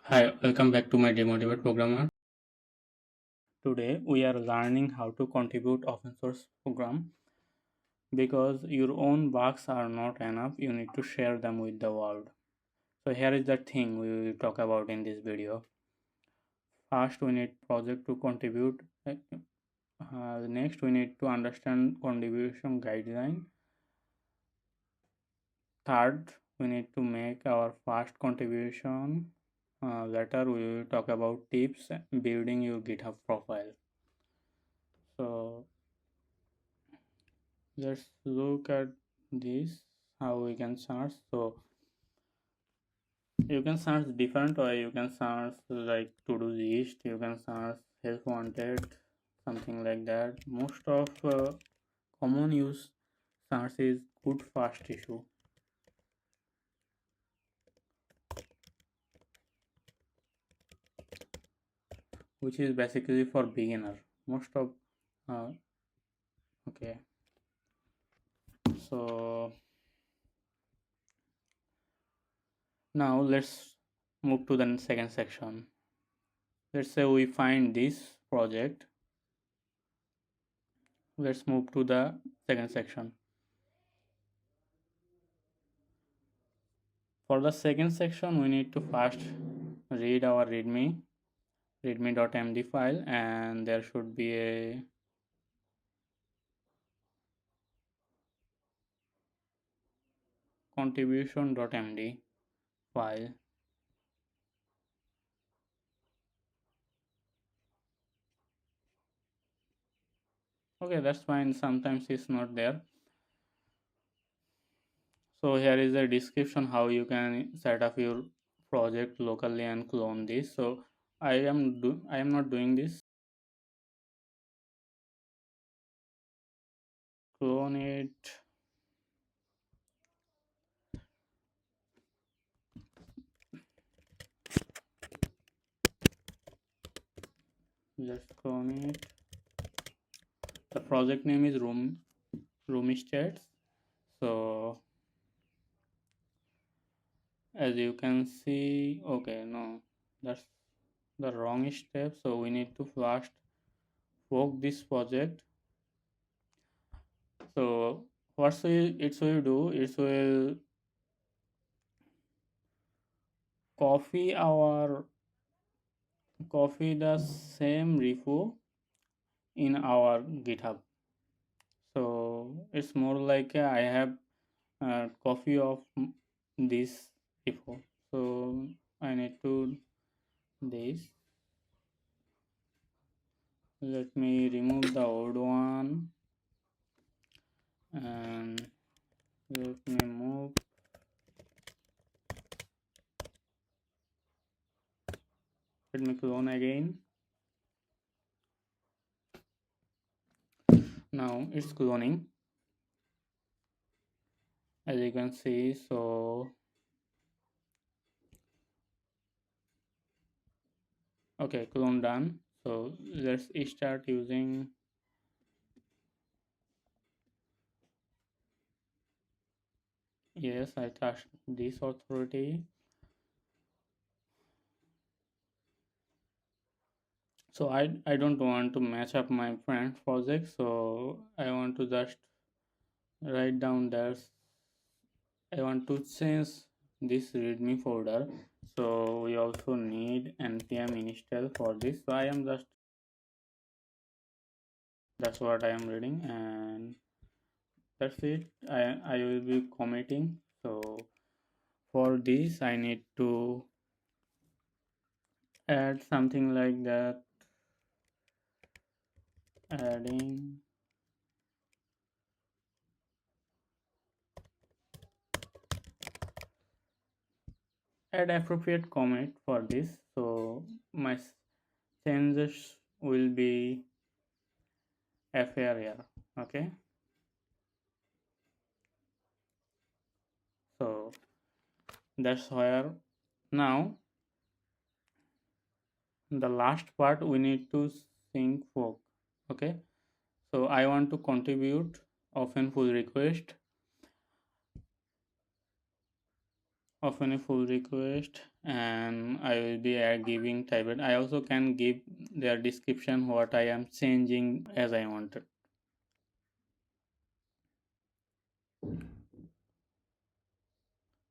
Hi, welcome back to my DemotivateProgrammer. Today we are learning how to contribute open source program because your own bugs are not enough. You need to share them with the world. So here is the thing we will talk about in this video. First, we need project to contribute. Next, we need to understand contribution guideline. Third, we need to make our first contribution. Later, we will talk about tips building your GitHub profile. So let's look at this how we can search. So you can search different way. You can search like to do list, you can search help wanted, something like that. Most of common use search is good fast issue, which is basically for beginner. Most of uh, okay, so now let's move to the second section. Let's say we find this project. Let's move to the second section. For the second section, we need to first read our readme.md file, and there should be a contribution.md file. Okay, that's fine. Sometimes it's not there. So here is a description how you can set up your project locally and clone this. So I am not doing this. Clone it. Let's clone it. The project name is room states. So as you can see, okay, no, that's the wrong step. So we need to first fork this project. So what it will do, it will copy the same repo in our GitHub. So it's more like I have a copy of this repo. So I need to this. Let me remove the old one and let me move. Let me clone again. Now it's cloning, as you can see. So okay, clone done. So let's start using. Yes, I touched this authority. So I don't want to match up my friend's project, so I want to just write down that I want to change this readme folder. So we also need npm install for this. So I am just that's what I am reading, and that's it. I will be committing. So for this I need to add something like that, adding add appropriate commit for this. So my changes will be FAR. Okay, so that's where now the last part we need to sync fork. Okay, so I want to contribute often pull request of any pull request, and I will be giving type it. I also can give their description what I am changing as I wanted.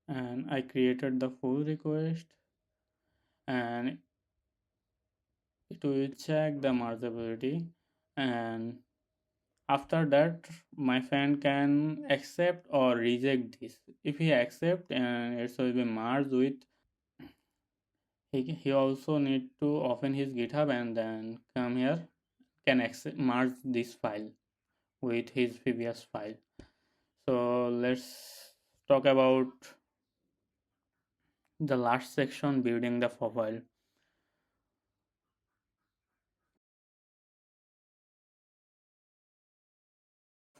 And I created the pull request, and it will check the markability, and after that my friend can accept or reject this. If he accept, and it will be merged with, he also need to open his GitHub and then come here, can accept, merge this file with his previous file. So let's talk about the last section, building the profile.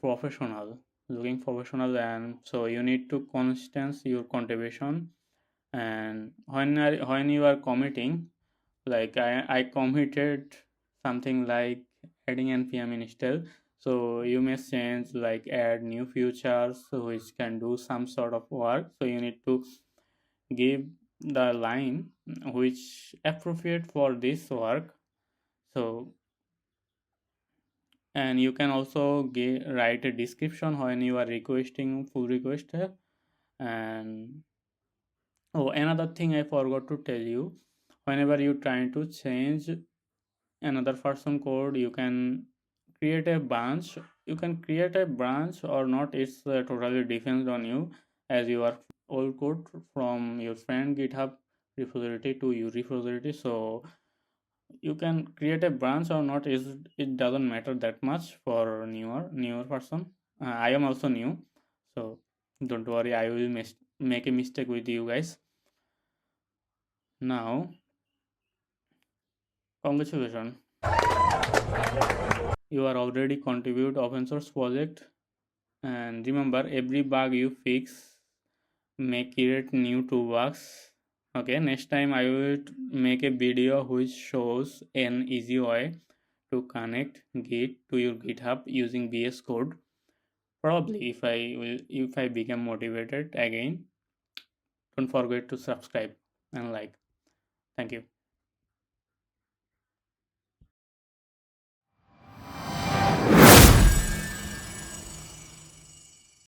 Professional, looking professional, and so you need to constance your contribution. And when you are committing, like I committed something like adding npm install, so you may change like add new features which can do some sort of work, so you need to give the line which appropriate for this work. So, and you can also write a description when you are requesting pull request here. And oh, another thing I forgot to tell you, whenever you trying to change another person code, you can create a branch. You can create a branch or not, it's totally depends on you, as you are old code from your friend GitHub repository to your repository. So you can create a branch or not, is it doesn't matter that much for newer person. I am also new, so don't worry, I will make a mistake with you guys. Now, congratulations, you are already contribute open source project. And remember, every bug you fix may create new toolbox. Okay, next time I will make a video which shows an easy way to connect git to your GitHub using VS code. Probably if I become motivated again. Don't forget to subscribe and like. Thank you.